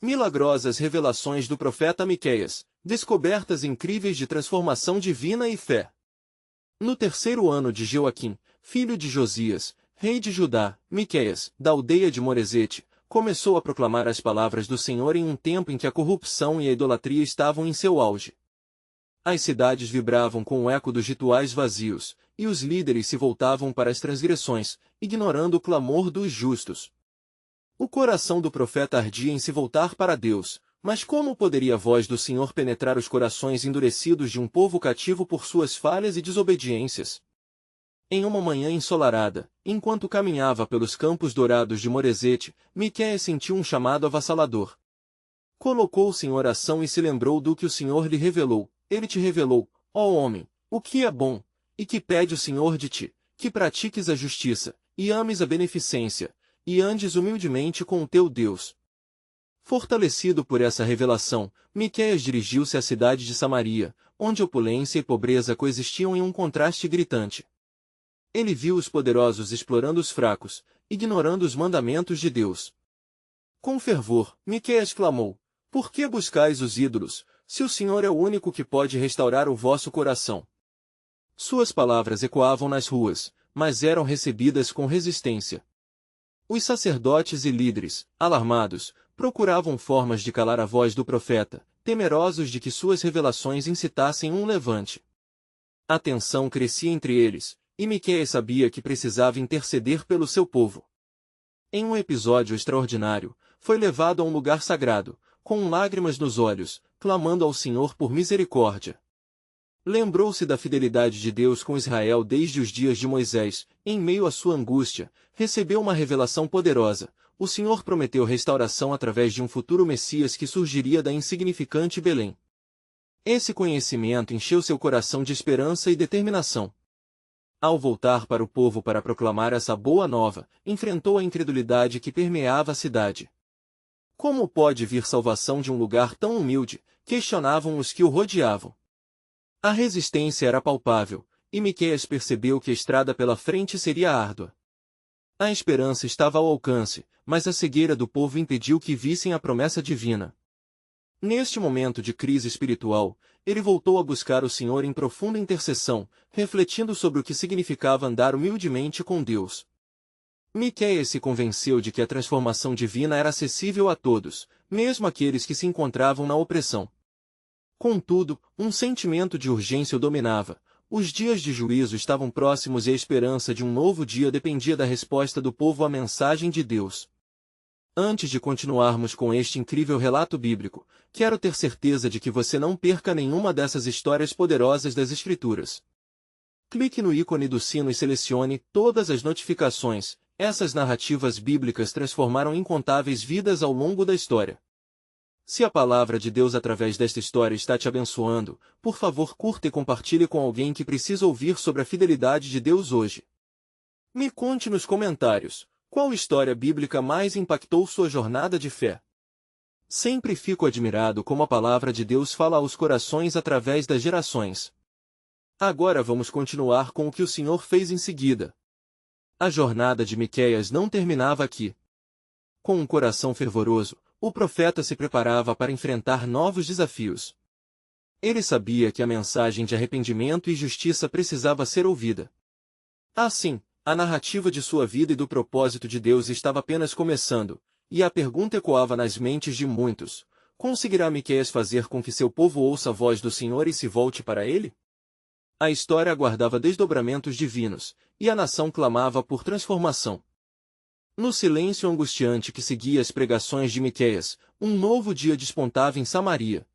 Milagrosas revelações do profeta Miqueias, descobertas incríveis de transformação divina e fé. No terceiro ano de Joaquim, filho de Josias, rei de Judá, Miqueias, da aldeia de Moresete, começou a proclamar as palavras do Senhor em um tempo em que a corrupção e a idolatria estavam em seu auge. As cidades vibravam com o eco dos rituais vazios, e os líderes se voltavam para as transgressões, ignorando o clamor dos justos. O coração do profeta ardia em se voltar para Deus, mas como poderia a voz do Senhor penetrar os corações endurecidos de um povo cativo por suas falhas e desobediências? Em uma manhã ensolarada, enquanto caminhava pelos campos dourados de Moresete, Miqueias sentiu um chamado avassalador. Colocou-se em oração e se lembrou do que o Senhor lhe revelou. Ele te revelou, ó homem, o que é bom, e que pede o Senhor de ti, que pratiques a justiça, e ames a beneficência, e andes humildemente com o teu Deus. Fortalecido por essa revelação, Miqueias dirigiu-se à cidade de Samaria, onde opulência e pobreza coexistiam em um contraste gritante. Ele viu os poderosos explorando os fracos, ignorando os mandamentos de Deus. Com fervor, Miqueias clamou: por que buscais os ídolos, se o Senhor é o único que pode restaurar o vosso coração? Suas palavras ecoavam nas ruas, mas eram recebidas com resistência. Os sacerdotes e líderes, alarmados, procuravam formas de calar a voz do profeta, temerosos de que suas revelações incitassem um levante. A tensão crescia entre eles, e Miqueias sabia que precisava interceder pelo seu povo. Em um episódio extraordinário, foi levado a um lugar sagrado, com lágrimas nos olhos, clamando ao Senhor por misericórdia. Lembrou-se da fidelidade de Deus com Israel desde os dias de Moisés. Em meio à sua angústia, recebeu uma revelação poderosa. O Senhor prometeu restauração através de um futuro Messias que surgiria da insignificante Belém. Esse conhecimento encheu seu coração de esperança e determinação. Ao voltar para o povo para proclamar essa boa nova, enfrentou a incredulidade que permeava a cidade. Como pode vir salvação de um lugar tão humilde? Questionavam os que o rodeavam. A resistência era palpável, e Miqueias percebeu que a estrada pela frente seria árdua. A esperança estava ao alcance, mas a cegueira do povo impediu que vissem a promessa divina. Neste momento de crise espiritual, ele voltou a buscar o Senhor em profunda intercessão, refletindo sobre o que significava andar humildemente com Deus. Miqueias se convenceu de que a transformação divina era acessível a todos, mesmo aqueles que se encontravam na opressão. Contudo, um sentimento de urgência o dominava. Os dias de juízo estavam próximos e a esperança de um novo dia dependia da resposta do povo à mensagem de Deus. Antes de continuarmos com este incrível relato bíblico, quero ter certeza de que você não perca nenhuma dessas histórias poderosas das Escrituras. Clique no ícone do sino e selecione todas as notificações. Essas narrativas bíblicas transformaram incontáveis vidas ao longo da história. Se a palavra de Deus através desta história está te abençoando, por favor curta e compartilhe com alguém que precisa ouvir sobre a fidelidade de Deus hoje. Me conte nos comentários, qual história bíblica mais impactou sua jornada de fé? Sempre fico admirado como a palavra de Deus fala aos corações através das gerações. Agora vamos continuar com o que o Senhor fez em seguida. A jornada de Miqueias não terminava aqui. Com um coração fervoroso, o profeta se preparava para enfrentar novos desafios. Ele sabia que a mensagem de arrependimento e justiça precisava ser ouvida. Assim, a narrativa de sua vida e do propósito de Deus estava apenas começando, e a pergunta ecoava nas mentes de muitos: conseguirá Miqueias fazer com que seu povo ouça a voz do Senhor e se volte para ele? A história aguardava desdobramentos divinos, e a nação clamava por transformação. No silêncio angustiante que seguia as pregações de Miqueias, um novo dia despontava em Samaria.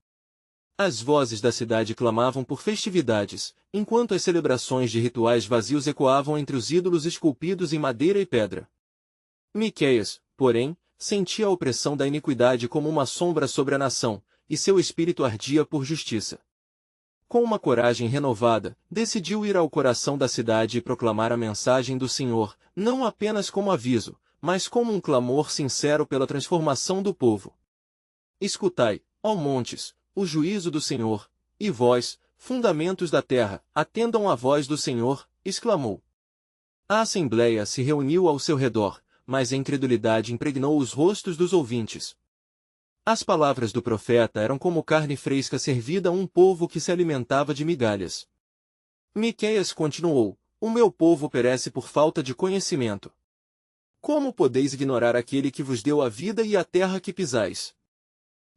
As vozes da cidade clamavam por festividades, enquanto as celebrações de rituais vazios ecoavam entre os ídolos esculpidos em madeira e pedra. Miqueias, porém, sentia a opressão da iniquidade como uma sombra sobre a nação, e seu espírito ardia por justiça. Com uma coragem renovada, decidiu ir ao coração da cidade e proclamar a mensagem do Senhor, não apenas como aviso, mas como um clamor sincero pela transformação do povo. Escutai, ó montes, o juízo do Senhor, e vós, fundamentos da terra, atendam à voz do Senhor, exclamou. A assembleia se reuniu ao seu redor, mas a incredulidade impregnou os rostos dos ouvintes. As palavras do profeta eram como carne fresca servida a um povo que se alimentava de migalhas. Miqueias continuou: o meu povo perece por falta de conhecimento. Como podeis ignorar aquele que vos deu a vida e a terra que pisais?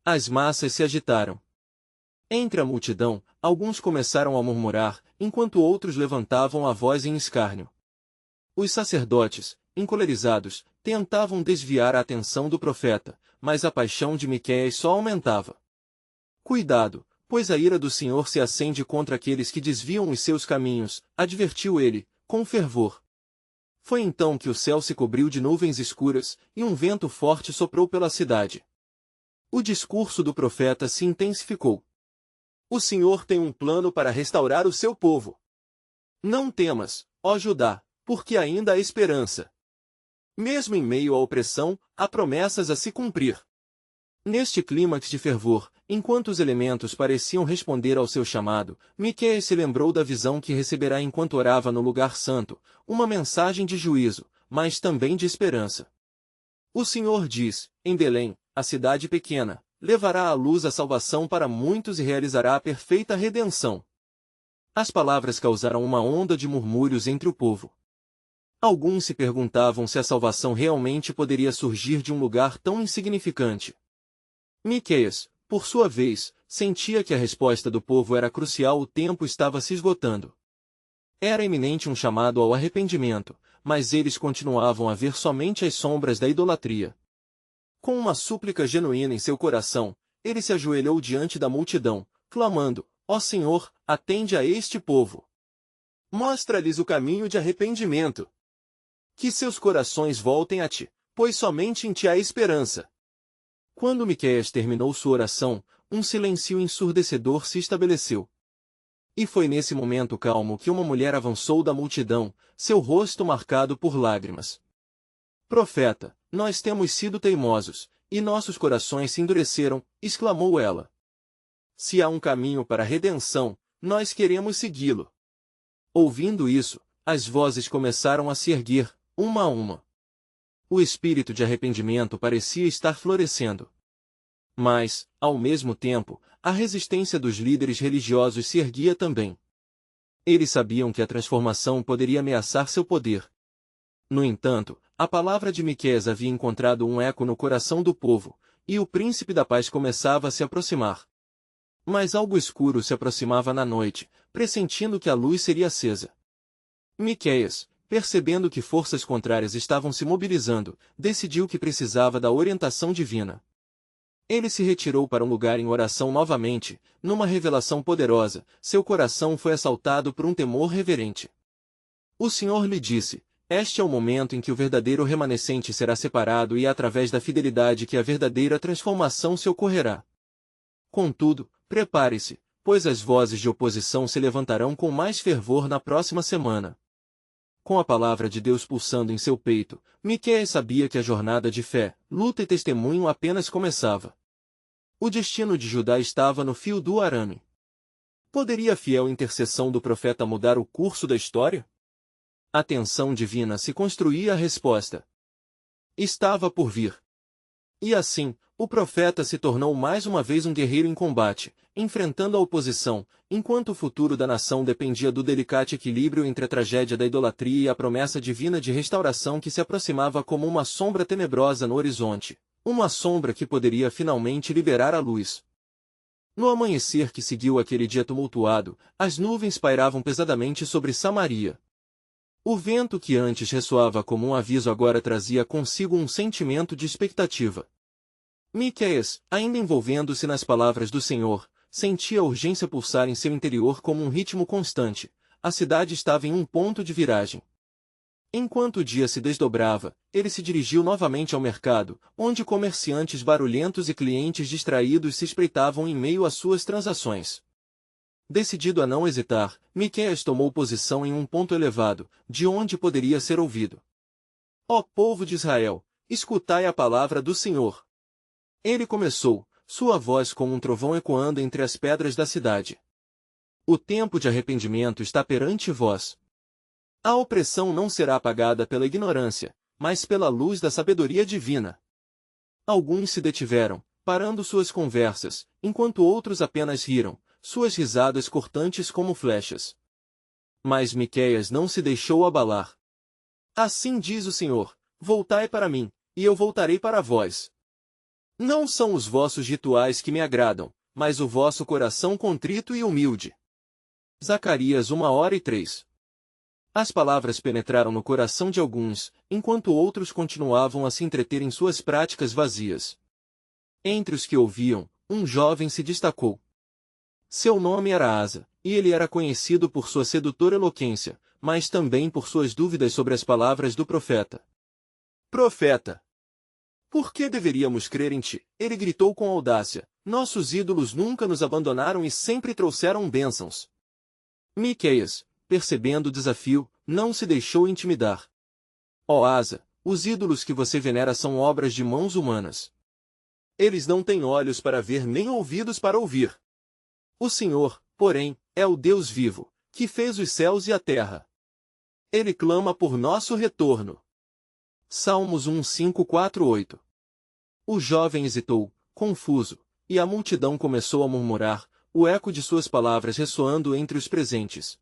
As massas se agitaram. Entre a multidão, alguns começaram a murmurar, enquanto outros levantavam a voz em escárnio. Os sacerdotes, encolerizados, tentavam desviar a atenção do profeta, mas a paixão de Miqueias só aumentava. Cuidado, pois a ira do Senhor se acende contra aqueles que desviam os seus caminhos, advertiu ele, com fervor. Foi então que o céu se cobriu de nuvens escuras, e um vento forte soprou pela cidade. O discurso do profeta se intensificou. O Senhor tem um plano para restaurar o seu povo. Não temas, ó Judá, porque ainda há esperança. Mesmo em meio à opressão, há promessas a se cumprir. Neste clímax de fervor, enquanto os elementos pareciam responder ao seu chamado, Miqueias se lembrou da visão que receberá enquanto orava no lugar santo, uma mensagem de juízo, mas também de esperança. O Senhor diz: em Belém, a cidade pequena, levará à luz a salvação para muitos e realizará a perfeita redenção. As palavras causaram uma onda de murmúrios entre o povo. Alguns se perguntavam se a salvação realmente poderia surgir de um lugar tão insignificante. Miqueias, por sua vez, sentia que a resposta do povo era crucial. O tempo estava se esgotando. Era iminente um chamado ao arrependimento, mas eles continuavam a ver somente as sombras da idolatria. Com uma súplica genuína em seu coração, ele se ajoelhou diante da multidão, clamando: ó Senhor, atende a este povo. Mostra-lhes o caminho de arrependimento. Que seus corações voltem a ti, pois somente em ti há esperança. Quando Miqueias terminou sua oração, um silêncio ensurdecedor se estabeleceu. E foi nesse momento calmo que uma mulher avançou da multidão, seu rosto marcado por lágrimas. Profeta, nós temos sido teimosos, e nossos corações se endureceram, exclamou ela. Se há um caminho para a redenção, nós queremos segui-lo. Ouvindo isso, as vozes começaram a se erguer, uma a uma. O espírito de arrependimento parecia estar florescendo. Mas, ao mesmo tempo, a resistência dos líderes religiosos se erguia também. Eles sabiam que a transformação poderia ameaçar seu poder. No entanto, a palavra de Miqueias havia encontrado um eco no coração do povo, e o príncipe da paz começava a se aproximar. Mas algo escuro se aproximava na noite, pressentindo que a luz seria acesa. Miqueias, percebendo que forças contrárias estavam se mobilizando, decidiu que precisava da orientação divina. Ele se retirou para um lugar em oração novamente, numa revelação poderosa, seu coração foi assaltado por um temor reverente. O Senhor lhe disse: este é o momento em que o verdadeiro remanescente será separado e é através da fidelidade que a verdadeira transformação se ocorrerá. Contudo, prepare-se, pois as vozes de oposição se levantarão com mais fervor na próxima semana. Com a palavra de Deus pulsando em seu peito, Miqueias sabia que a jornada de fé, luta e testemunho apenas começava. O destino de Judá estava no fio do arame. Poderia a fiel intercessão do profeta mudar o curso da história? A tensão divina se construía a resposta. Estava por vir. E assim, o profeta se tornou mais uma vez um guerreiro em combate, enfrentando a oposição, enquanto o futuro da nação dependia do delicado equilíbrio entre a tragédia da idolatria e a promessa divina de restauração que se aproximava como uma sombra tenebrosa no horizonte, uma sombra que poderia finalmente liberar a luz. No amanhecer que seguiu aquele dia tumultuado, as nuvens pairavam pesadamente sobre Samaria. O vento que antes ressoava como um aviso agora trazia consigo um sentimento de expectativa. Miqueias, ainda envolvendo-se nas palavras do Senhor, sentia a urgência pulsar em seu interior como um ritmo constante. A cidade estava em um ponto de viragem. Enquanto o dia se desdobrava, ele se dirigiu novamente ao mercado, onde comerciantes barulhentos e clientes distraídos se espreitavam em meio às suas transações. Decidido a não hesitar, Miqueias tomou posição em um ponto elevado, de onde poderia ser ouvido. Ó povo de Israel, escutai a palavra do Senhor. Ele começou, sua voz como um trovão ecoando entre as pedras da cidade. O tempo de arrependimento está perante vós. A opressão não será apagada pela ignorância, mas pela luz da sabedoria divina. Alguns se detiveram, parando suas conversas, enquanto outros apenas riram, suas risadas cortantes como flechas. Mas Miqueias não se deixou abalar. Assim diz o Senhor: voltai para mim, e eu voltarei para vós. Não são os vossos rituais que me agradam, mas o vosso coração contrito e humilde. Zacarias 1h03. As palavras penetraram no coração de alguns, enquanto outros continuavam a se entreter em suas práticas vazias. Entre os que ouviam, um jovem se destacou. Seu nome era Asa, e ele era conhecido por sua sedutora eloquência, mas também por suas dúvidas sobre as palavras do profeta. Profeta! Por que deveríamos crer em ti? Ele gritou com audácia. Nossos ídolos nunca nos abandonaram e sempre trouxeram bênçãos. Miqueias, percebendo o desafio, não se deixou intimidar. Ó Asa, os ídolos que você venera são obras de mãos humanas. Eles não têm olhos para ver nem ouvidos para ouvir. O Senhor, porém, é o Deus vivo, que fez os céus e a terra. Ele clama por nosso retorno. Salmos 1:5-4-8. O jovem hesitou, confuso, e a multidão começou a murmurar, o eco de suas palavras ressoando entre os presentes.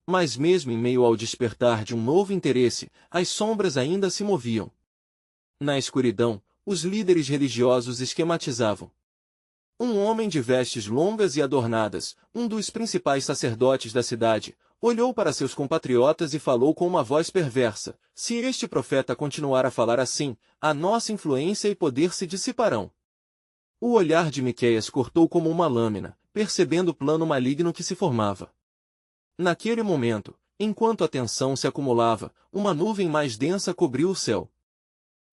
Mas mesmo em meio ao despertar de um novo interesse, as sombras ainda se moviam. Na escuridão, os líderes religiosos esquematizavam. Um homem de vestes longas e adornadas, um dos principais sacerdotes da cidade, olhou para seus compatriotas e falou com uma voz perversa: se este profeta continuar a falar assim, a nossa influência e poder se dissiparão. O olhar de Miqueias cortou como uma lâmina, percebendo o plano maligno que se formava. Naquele momento, enquanto a tensão se acumulava, uma nuvem mais densa cobriu o céu.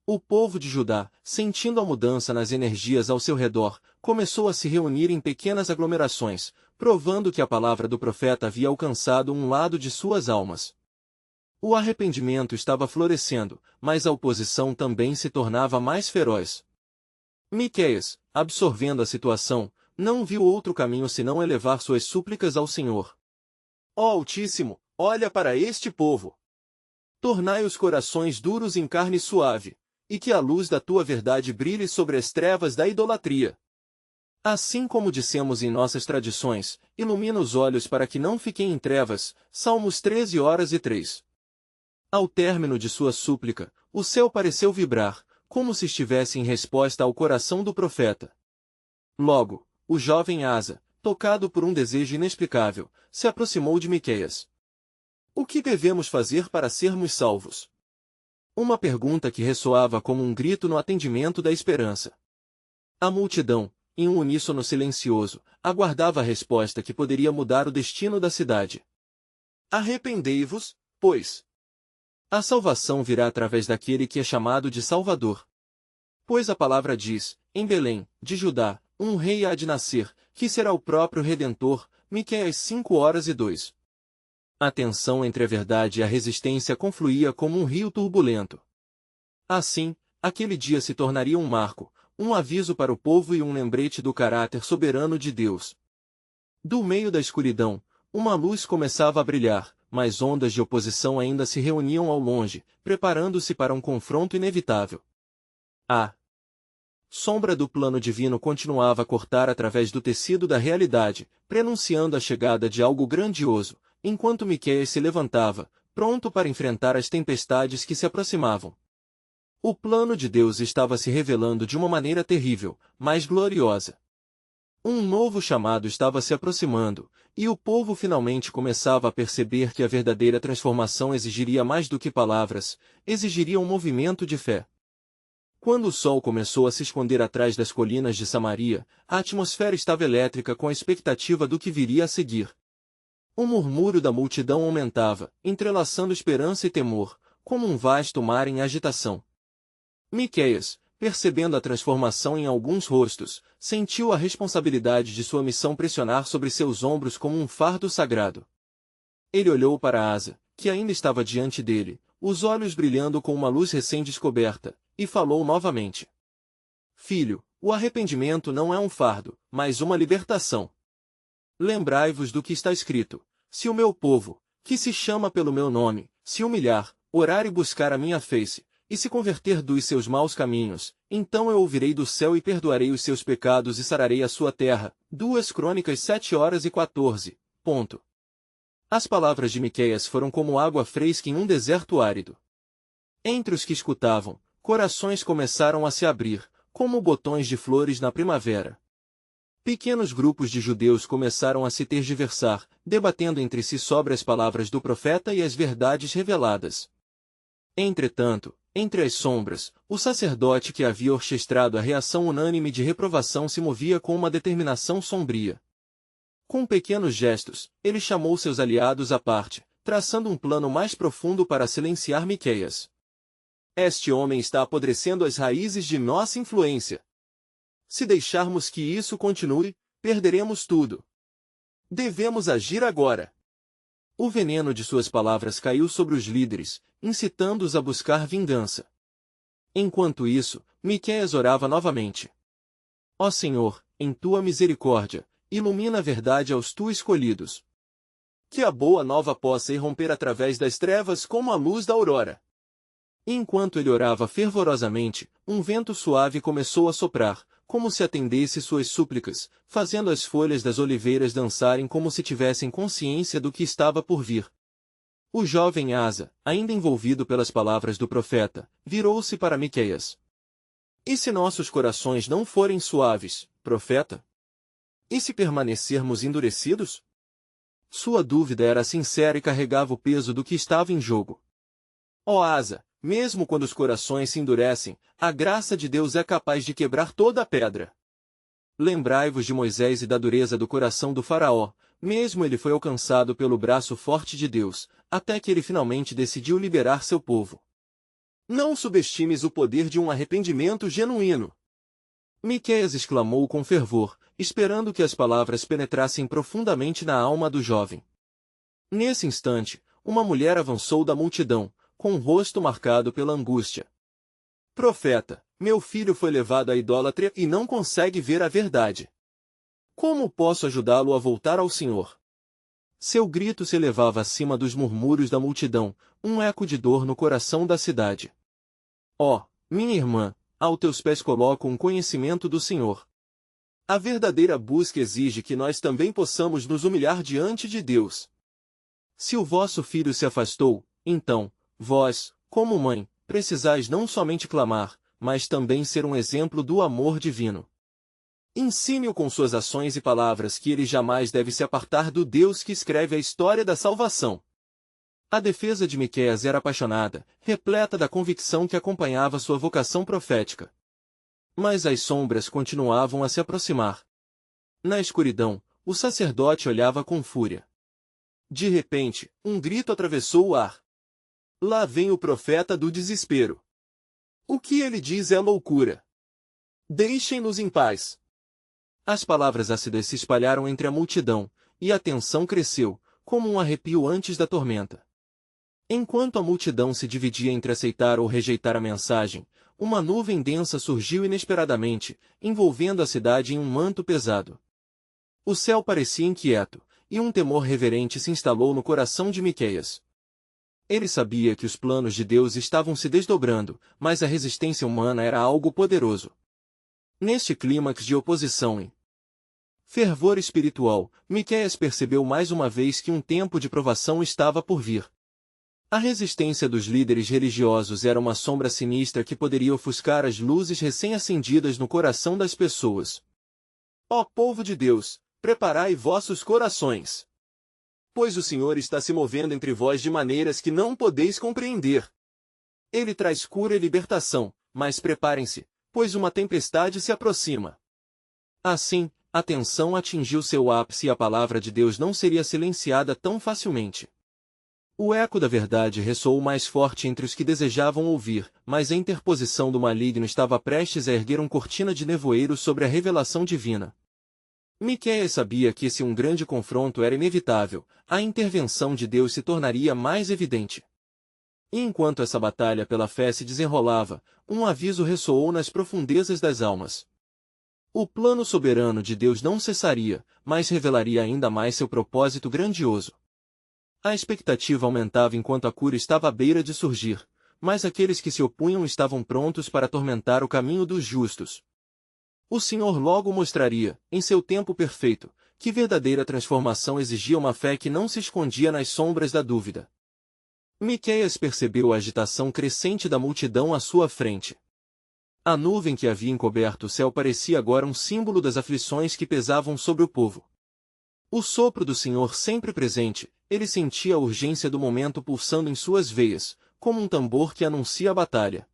O povo de Judá, sentindo a mudança nas energias ao seu redor, começou a se reunir em pequenas aglomerações, provando que a palavra do profeta havia alcançado um lado de suas almas. O arrependimento estava florescendo, mas a oposição também se tornava mais feroz. Miqueias, absorvendo a situação, não viu outro caminho senão elevar suas súplicas ao Senhor. Ó Altíssimo, olha para este povo. Tornai os corações duros em carne suave, e que a luz da tua verdade brilhe sobre as trevas da idolatria. Assim como dissemos em nossas tradições, ilumina os olhos para que não fiquem em trevas. Salmos 13h03. Ao término de sua súplica, o céu pareceu vibrar, como se estivesse em resposta ao coração do profeta. Logo, o jovem Asa, tocado por um desejo inexplicável, se aproximou de Miqueias. O que devemos fazer para sermos salvos? Uma pergunta que ressoava como um grito no atendimento da esperança. A multidão, em um uníssono silencioso, aguardava a resposta que poderia mudar o destino da cidade. Arrependei-vos, pois. A salvação virá através daquele que é chamado de Salvador. Pois a palavra diz, em Belém, de Judá, um rei há de nascer, que será o próprio Redentor. Miqueias 5h02. A tensão entre a verdade e a resistência confluía como um rio turbulento. Assim, aquele dia se tornaria um marco, um aviso para o povo e um lembrete do caráter soberano de Deus. Do meio da escuridão, uma luz começava a brilhar, mas ondas de oposição ainda se reuniam ao longe, preparando-se para um confronto inevitável. A sombra do plano divino continuava a cortar através do tecido da realidade, prenunciando a chegada de algo grandioso, enquanto Miqueias se levantava, pronto para enfrentar as tempestades que se aproximavam. O plano de Deus estava se revelando de uma maneira terrível, mas gloriosa. Um novo chamado estava se aproximando, e o povo finalmente começava a perceber que a verdadeira transformação exigiria mais do que palavras, exigiria um movimento de fé. Quando o sol começou a se esconder atrás das colinas de Samaria, a atmosfera estava elétrica com a expectativa do que viria a seguir. O murmúrio da multidão aumentava, entrelaçando esperança e temor, como um vasto mar em agitação. Miqueias, percebendo a transformação em alguns rostos, sentiu a responsabilidade de sua missão pressionar sobre seus ombros como um fardo sagrado. Ele olhou para Asa, que ainda estava diante dele, os olhos brilhando com uma luz recém-descoberta, e falou novamente. Filho, o arrependimento não é um fardo, mas uma libertação. Lembrai-vos do que está escrito: se o meu povo, que se chama pelo meu nome, se humilhar, orar e buscar a minha face, e se converter dos seus maus caminhos, então eu ouvirei do céu e perdoarei os seus pecados e sararei a sua terra. 2 Crônicas 7:14. As palavras de Miqueias foram como água fresca em um deserto árido. Entre os que escutavam, corações começaram a se abrir, como botões de flores na primavera. Pequenos grupos de judeus começaram a se tergiversar, debatendo entre si sobre as palavras do profeta e as verdades reveladas. Entretanto, entre as sombras, o sacerdote que havia orquestrado a reação unânime de reprovação se movia com uma determinação sombria. Com pequenos gestos, ele chamou seus aliados à parte, traçando um plano mais profundo para silenciar Miqueias. Este homem está apodrecendo as raízes de nossa influência. Se deixarmos que isso continue, perderemos tudo. Devemos agir agora. O veneno de suas palavras caiu sobre os líderes, incitando-os a buscar vingança. Enquanto isso, Miqueias orava novamente. Ó Senhor, em tua misericórdia, ilumina a verdade aos tu escolhidos. Que a boa nova possa irromper através das trevas como a luz da aurora. Enquanto ele orava fervorosamente, um vento suave começou a soprar, como se atendesse suas súplicas, fazendo as folhas das oliveiras dançarem como se tivessem consciência do que estava por vir. O jovem Asa, ainda envolvido pelas palavras do profeta, virou-se para Miqueias. E se nossos corações não forem suaves, profeta? E se permanecermos endurecidos? Sua dúvida era sincera e carregava o peso do que estava em jogo. Ó Asa, mesmo quando os corações se endurecem, a graça de Deus é capaz de quebrar toda a pedra. Lembrai-vos de Moisés e da dureza do coração do faraó, mesmo ele foi alcançado pelo braço forte de Deus, até que ele finalmente decidiu liberar seu povo. Não subestimes o poder de um arrependimento genuíno. Miqueias exclamou com fervor, esperando que as palavras penetrassem profundamente na alma do jovem. Nesse instante, uma mulher avançou da multidão, com o rosto marcado pela angústia. Profeta, meu filho foi levado à idólatria e não consegue ver a verdade. Como posso ajudá-lo a voltar ao Senhor? Seu grito se elevava acima dos murmúrios da multidão, um eco de dor no coração da cidade. Ó, minha irmã, aos teus pés coloco um conhecimento do Senhor. A verdadeira busca exige que nós também possamos nos humilhar diante de Deus. Se o vosso filho se afastou, então, vós, como mãe, precisais não somente clamar, mas também ser um exemplo do amor divino. Ensine-o com suas ações e palavras que ele jamais deve se apartar do Deus que escreve a história da salvação. A defesa de Miqueias era apaixonada, repleta da convicção que acompanhava sua vocação profética. Mas as sombras continuavam a se aproximar. Na escuridão, o sacerdote olhava com fúria. De repente, um grito atravessou o ar. Lá vem o profeta do desespero. O que ele diz é loucura. Deixem-nos em paz. As palavras ácidas se espalharam entre a multidão, e a tensão cresceu, como um arrepio antes da tormenta. Enquanto a multidão se dividia entre aceitar ou rejeitar a mensagem, uma nuvem densa surgiu inesperadamente, envolvendo a cidade em um manto pesado. O céu parecia inquieto, e um temor reverente se instalou no coração de Miqueias. Ele sabia que os planos de Deus estavam se desdobrando, mas a resistência humana era algo poderoso. Neste clímax de oposição e fervor espiritual, Miqueias percebeu mais uma vez que um tempo de provação estava por vir. A resistência dos líderes religiosos era uma sombra sinistra que poderia ofuscar as luzes recém-acendidas no coração das pessoas. Ó povo de Deus, preparai vossos corações! Pois o Senhor está se movendo entre vós de maneiras que não podeis compreender. Ele traz cura e libertação, mas preparem-se, pois uma tempestade se aproxima. Assim, a tensão atingiu seu ápice e a palavra de Deus não seria silenciada tão facilmente. O eco da verdade ressoou mais forte entre os que desejavam ouvir, mas a interposição do maligno estava prestes a erguer uma cortina de nevoeiro sobre a revelação divina. Miqueias sabia que se um grande confronto era inevitável, a intervenção de Deus se tornaria mais evidente. E enquanto essa batalha pela fé se desenrolava, um aviso ressoou nas profundezas das almas. O plano soberano de Deus não cessaria, mas revelaria ainda mais seu propósito grandioso. A expectativa aumentava enquanto a cura estava à beira de surgir, mas aqueles que se opunham estavam prontos para atormentar o caminho dos justos. O Senhor logo mostraria, em seu tempo perfeito, que verdadeira transformação exigia uma fé que não se escondia nas sombras da dúvida. Miqueias percebeu a agitação crescente da multidão à sua frente. A nuvem que havia encoberto o céu parecia agora um símbolo das aflições que pesavam sobre o povo. O sopro do Senhor sempre presente, ele sentia a urgência do momento pulsando em suas veias, como um tambor que anuncia a batalha.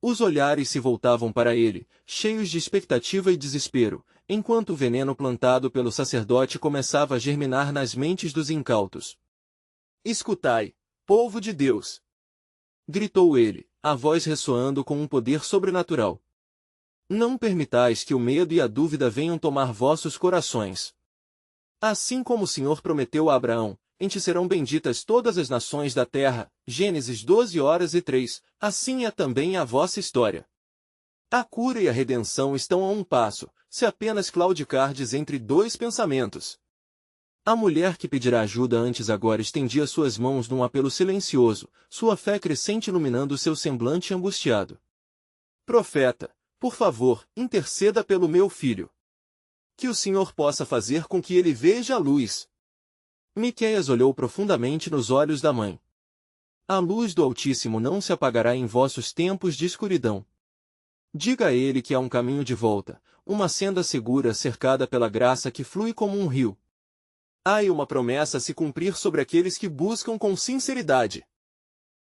Os olhares se voltavam para ele, cheios de expectativa e desespero, enquanto o veneno plantado pelo sacerdote começava a germinar nas mentes dos incautos. Escutai, povo de Deus! Gritou ele, a voz ressoando com um poder sobrenatural. Não permitais que o medo e a dúvida venham tomar vossos corações. Assim como o Senhor prometeu a Abraão, em ti serão benditas todas as nações da terra, Gênesis 12:3, assim é também a vossa história. A cura e a redenção estão a um passo, se apenas claudicardes entre dois pensamentos. A mulher que pedirá ajuda antes agora estendia suas mãos num apelo silencioso, sua fé crescente iluminando seu semblante angustiado. Profeta, por favor, interceda pelo meu filho. Que o Senhor possa fazer com que ele veja a luz. Miqueias olhou profundamente nos olhos da mãe. A luz do Altíssimo não se apagará em vossos tempos de escuridão. Diga a ele que há um caminho de volta, uma senda segura cercada pela graça que flui como um rio. Há e uma promessa a se cumprir sobre aqueles que buscam com sinceridade.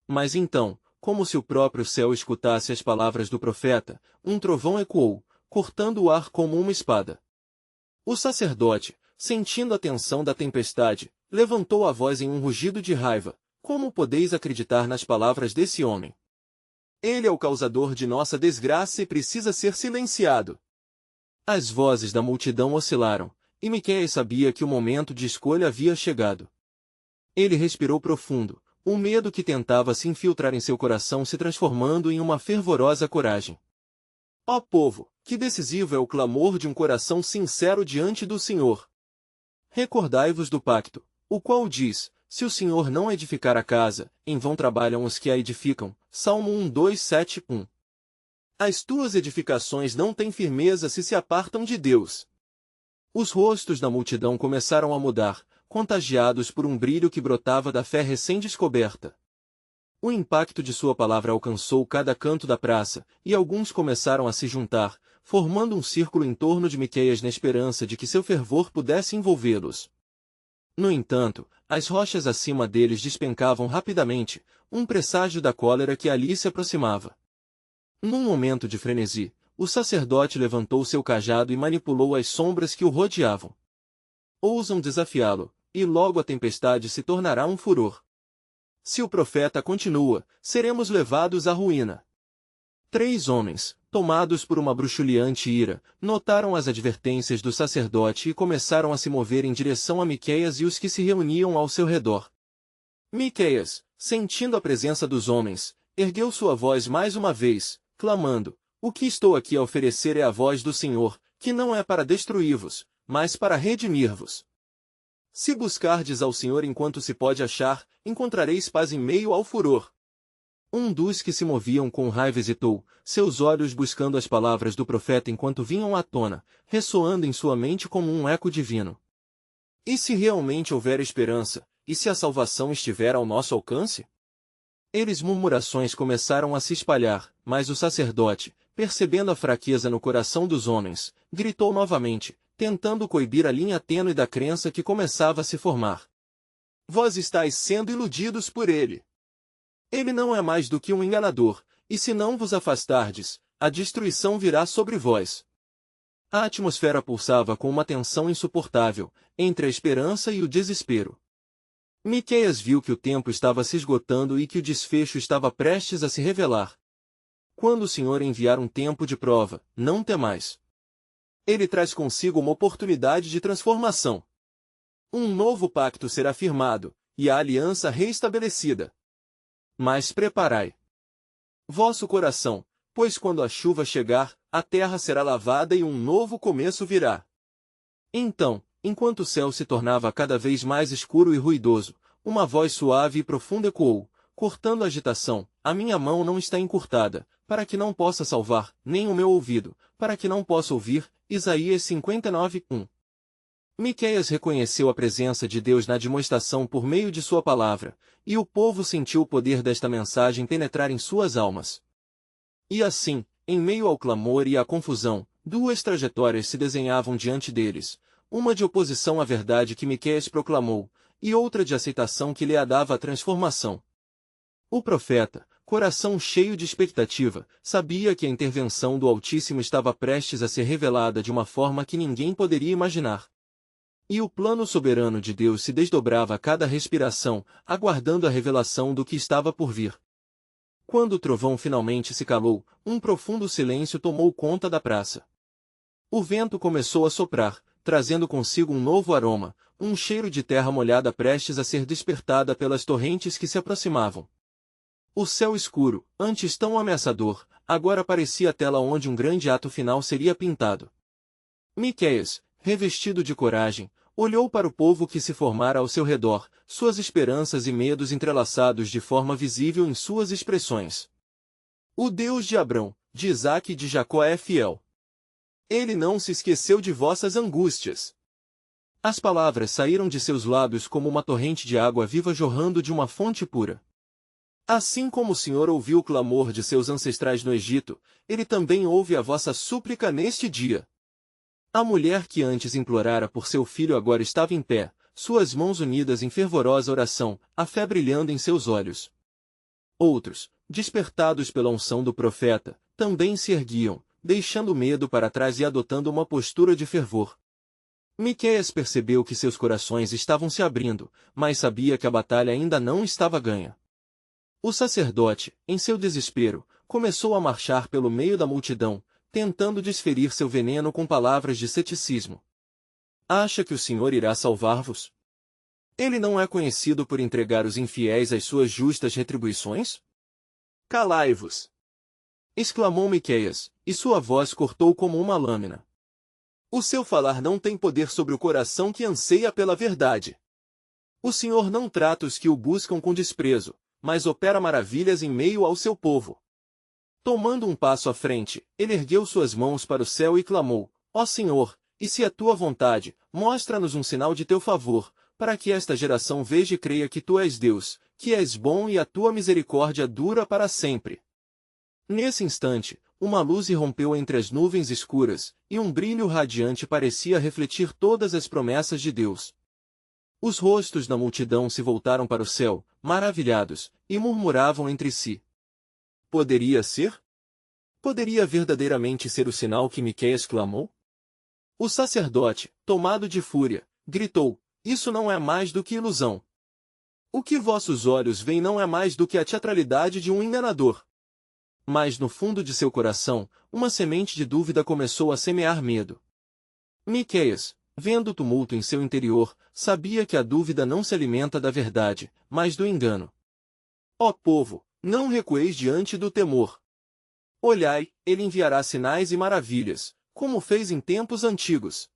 Mas então, como se o próprio céu escutasse as palavras do profeta, um trovão ecoou, cortando o ar como uma espada. O sacerdote, sentindo a tensão da tempestade, levantou a voz em um rugido de raiva. Como podeis acreditar nas palavras desse homem? Ele é o causador de nossa desgraça e precisa ser silenciado. As vozes da multidão oscilaram, e Miqueias sabia que o momento de escolha havia chegado. Ele respirou profundo, o medo que tentava se infiltrar em seu coração se transformando em uma fervorosa coragem. Ó povo, que decisivo é o clamor de um coração sincero diante do Senhor! Recordai-vos do pacto, o qual diz, se o Senhor não edificar a casa, em vão trabalham os que a edificam. Salmo 1:2-7-1. As tuas edificações não têm firmeza se apartam de Deus. Os rostos da multidão começaram a mudar, contagiados por um brilho que brotava da fé recém-descoberta. O impacto de sua palavra alcançou cada canto da praça, e alguns começaram a se juntar, formando um círculo em torno de Miqueias na esperança de que seu fervor pudesse envolvê-los. No entanto, as rochas acima deles despencavam rapidamente, um presságio da cólera que ali se aproximava. Num momento de frenesi, o sacerdote levantou seu cajado e manipulou as sombras que o rodeavam. Ousam desafiá-lo, e logo a tempestade se tornará um furor. Se o profeta continua, seremos levados à ruína. 3 homens, tomados por uma bruxuleante ira, notaram as advertências do sacerdote e começaram a se mover em direção a Miqueias e os que se reuniam ao seu redor. Miqueias, sentindo a presença dos homens, ergueu sua voz mais uma vez, clamando: o que estou aqui a oferecer é a voz do Senhor, que não é para destruir-vos, mas para redimir-vos. Se buscardes ao Senhor enquanto se pode achar, encontrareis paz em meio ao furor. Um dos que se moviam com raiva hesitou, seus olhos buscando as palavras do profeta enquanto vinham à tona, ressoando em sua mente como um eco divino. E se realmente houver esperança, e se a salvação estiver ao nosso alcance? Murmurações começaram a se espalhar, mas o sacerdote, percebendo a fraqueza no coração dos homens, gritou novamente, tentando coibir a linha tênue da crença que começava a se formar. Vós estáis sendo iludidos por ele. Ele não é mais do que um enganador, e se não vos afastardes, a destruição virá sobre vós. A atmosfera pulsava com uma tensão insuportável, entre a esperança e o desespero. Miqueias viu que o tempo estava se esgotando e que o desfecho estava prestes a se revelar. Quando o Senhor enviar um tempo de prova, não temais. Ele traz consigo uma oportunidade de transformação. Um novo pacto será firmado, e a aliança reestabelecida. Mas preparai vosso coração, pois quando a chuva chegar, a terra será lavada e um novo começo virá. Então, enquanto o céu se tornava cada vez mais escuro e ruidoso, uma voz suave e profunda ecoou, cortando a agitação, a minha mão não está encurtada, para que não possa salvar, nem o meu ouvido, para que não possa ouvir. Isaías 59:1. Miqueias reconheceu a presença de Deus na demonstração por meio de sua palavra, e o povo sentiu o poder desta mensagem penetrar em suas almas. E assim, em meio ao clamor e à confusão, duas trajetórias se desenhavam diante deles, uma de oposição à verdade que Miqueias proclamou, e outra de aceitação que lhe dava a transformação. O profeta, coração cheio de expectativa, sabia que a intervenção do Altíssimo estava prestes a ser revelada de uma forma que ninguém poderia imaginar. E o plano soberano de Deus se desdobrava a cada respiração, aguardando a revelação do que estava por vir. Quando o trovão finalmente se calou, um profundo silêncio tomou conta da praça. O vento começou a soprar, trazendo consigo um novo aroma, um cheiro de terra molhada prestes a ser despertada pelas torrentes que se aproximavam. O céu escuro, antes tão ameaçador, agora parecia a tela onde um grande ato final seria pintado. Miqueias, revestido de coragem, olhou para o povo que se formara ao seu redor, suas esperanças e medos entrelaçados de forma visível em suas expressões. O Deus de Abrão, de Isaque e de Jacó é fiel. Ele não se esqueceu de vossas angústias. As palavras saíram de seus lábios como uma torrente de água viva jorrando de uma fonte pura. Assim como o Senhor ouviu o clamor de seus ancestrais no Egito, Ele também ouve a vossa súplica neste dia. A mulher que antes implorara por seu filho agora estava em pé, suas mãos unidas em fervorosa oração, a fé brilhando em seus olhos. Outros, despertados pela unção do profeta, também se erguiam, deixando o medo para trás e adotando uma postura de fervor. Miqueias percebeu que seus corações estavam se abrindo, mas sabia que a batalha ainda não estava ganha. O sacerdote, em seu desespero, começou a marchar pelo meio da multidão, tentando desferir seu veneno com palavras de ceticismo. Acha que o Senhor irá salvar-vos? Ele não é conhecido por entregar os infiéis às suas justas retribuições? Calai-vos! Exclamou Miqueias, e sua voz cortou como uma lâmina. O seu falar não tem poder sobre o coração que anseia pela verdade. O Senhor não trata os que o buscam com desprezo, mas opera maravilhas em meio ao seu povo. Tomando um passo à frente, ele ergueu suas mãos para o céu e clamou: Ó Senhor, e se é tua vontade, mostra-nos um sinal de teu favor, para que esta geração veja e creia que tu és Deus, que és bom e a tua misericórdia dura para sempre. Nesse instante, uma luz irrompeu entre as nuvens escuras, e um brilho radiante parecia refletir todas as promessas de Deus. Os rostos da multidão se voltaram para o céu, maravilhados, e murmuravam entre si. Poderia ser? Poderia verdadeiramente ser o sinal que Miqueias clamou? O sacerdote, tomado de fúria, gritou: Isso não é mais do que ilusão. O que vossos olhos veem não é mais do que a teatralidade de um enganador. Mas no fundo de seu coração, uma semente de dúvida começou a semear medo. Miqueias, vendo o tumulto em seu interior, sabia que a dúvida não se alimenta da verdade, mas do engano. Ó povo, não recueis diante do temor. Olhai, ele enviará sinais e maravilhas, como fez em tempos antigos.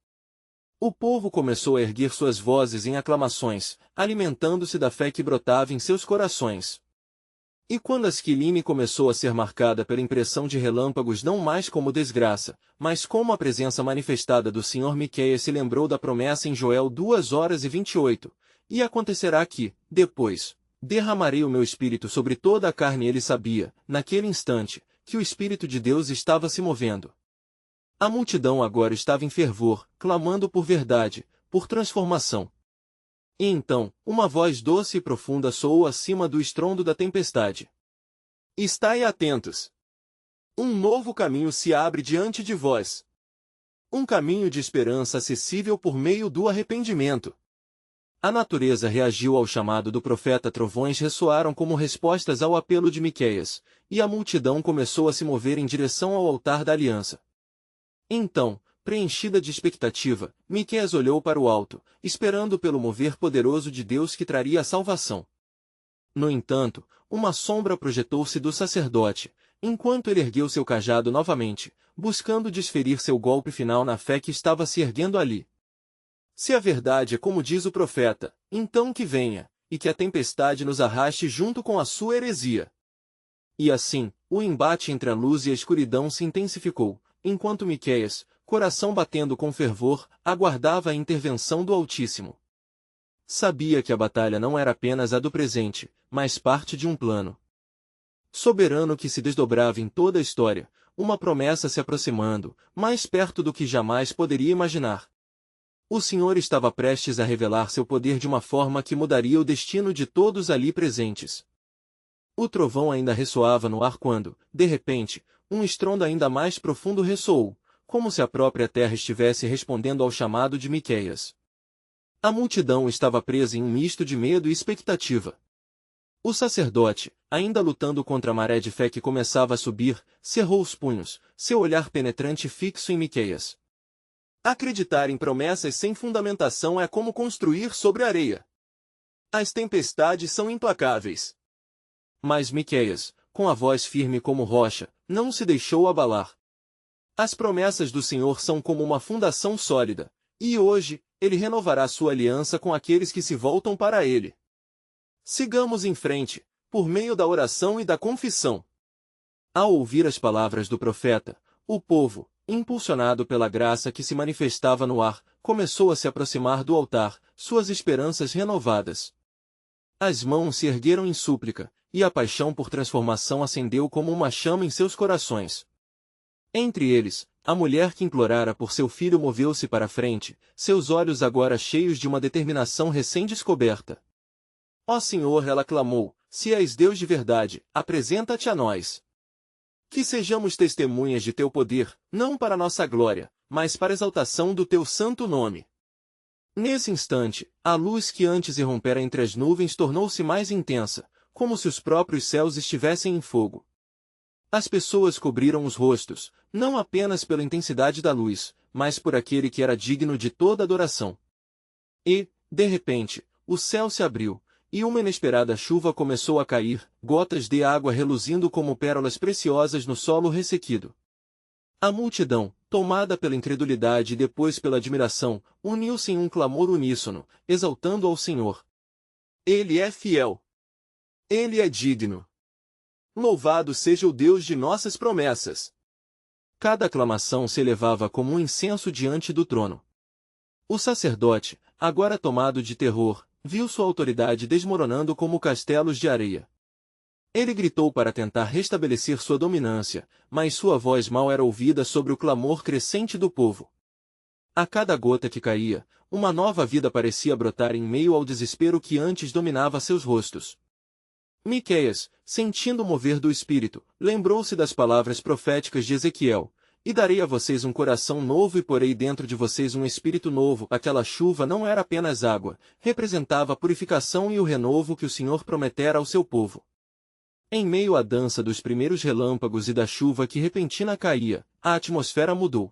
O povo começou a erguer suas vozes em aclamações, alimentando-se da fé que brotava em seus corações. E quando a Esquilime começou a ser marcada pela impressão de relâmpagos não mais como desgraça, mas como a presença manifestada do Senhor, Miqueias se lembrou da promessa em Joel 2:28, e acontecerá que, depois, derramarei o meu espírito sobre toda a carne. Ele sabia, naquele instante, que o Espírito de Deus estava se movendo. A multidão agora estava em fervor, clamando por verdade, por transformação. E então, uma voz doce e profunda soou acima do estrondo da tempestade. Estai atentos! Um novo caminho se abre diante de vós. Um caminho de esperança acessível por meio do arrependimento. A natureza reagiu ao chamado do profeta. Trovões ressoaram como respostas ao apelo de Miqueias, e a multidão começou a se mover em direção ao altar da aliança. Então, preenchida de expectativa, Miqueias olhou para o alto, esperando pelo mover poderoso de Deus que traria a salvação. No entanto, uma sombra projetou-se do sacerdote, enquanto ele ergueu seu cajado novamente, buscando desferir seu golpe final na fé que estava se erguendo ali. Se a verdade é como diz o profeta, então que venha, e que a tempestade nos arraste junto com a sua heresia. E assim, o embate entre a luz e a escuridão se intensificou, enquanto Miqueias, coração batendo com fervor, aguardava a intervenção do Altíssimo. Sabia que a batalha não era apenas a do presente, mas parte de um plano soberano que se desdobrava em toda a história, uma promessa se aproximando, mais perto do que jamais poderia imaginar. O Senhor estava prestes a revelar seu poder de uma forma que mudaria o destino de todos ali presentes. O trovão ainda ressoava no ar quando, de repente, um estrondo ainda mais profundo ressoou, como se a própria terra estivesse respondendo ao chamado de Miqueias. A multidão estava presa em um misto de medo e expectativa. O sacerdote, ainda lutando contra a maré de fé que começava a subir, cerrou os punhos, seu olhar penetrante fixo em Miqueias. Acreditar em promessas sem fundamentação é como construir sobre areia. As tempestades são implacáveis. Mas Miqueias, com a voz firme como rocha, não se deixou abalar. As promessas do Senhor são como uma fundação sólida, e hoje, Ele renovará sua aliança com aqueles que se voltam para Ele. Sigamos em frente, por meio da oração e da confissão. Ao ouvir as palavras do profeta, o povo, impulsionado pela graça que se manifestava no ar, começou a se aproximar do altar, suas esperanças renovadas. As mãos se ergueram em súplica, e a paixão por transformação acendeu como uma chama em seus corações. Entre eles, a mulher que implorara por seu filho moveu-se para a frente, seus olhos agora cheios de uma determinação recém-descoberta. Ó Senhor, ela clamou, se és Deus de verdade, apresenta-te a nós. Que sejamos testemunhas de teu poder, não para nossa glória, mas para a exaltação do teu santo nome. Nesse instante, a luz que antes irrompera entre as nuvens tornou-se mais intensa, como se os próprios céus estivessem em fogo. As pessoas cobriram os rostos, não apenas pela intensidade da luz, mas por aquele que era digno de toda adoração. E, de repente, o céu se abriu, e uma inesperada chuva começou a cair, gotas de água reluzindo como pérolas preciosas no solo ressequido. A multidão, tomada pela incredulidade e depois pela admiração, uniu-se em um clamor uníssono, exaltando ao Senhor. Ele é fiel. Ele é digno. Louvado seja o Deus de nossas promessas. Cada aclamação se elevava como um incenso diante do trono. O sacerdote, agora tomado de terror, viu sua autoridade desmoronando como castelos de areia. Ele gritou para tentar restabelecer sua dominância, mas sua voz mal era ouvida sobre o clamor crescente do povo. A cada gota que caía, uma nova vida parecia brotar em meio ao desespero que antes dominava seus rostos. Miqueias, sentindo o mover do Espírito, lembrou-se das palavras proféticas de Ezequiel, e darei a vocês um coração novo e porei dentro de vocês um espírito novo. Aquela chuva não era apenas água, representava a purificação e o renovo que o Senhor prometera ao seu povo. Em meio à dança dos primeiros relâmpagos e da chuva que repentina caía, a atmosfera mudou.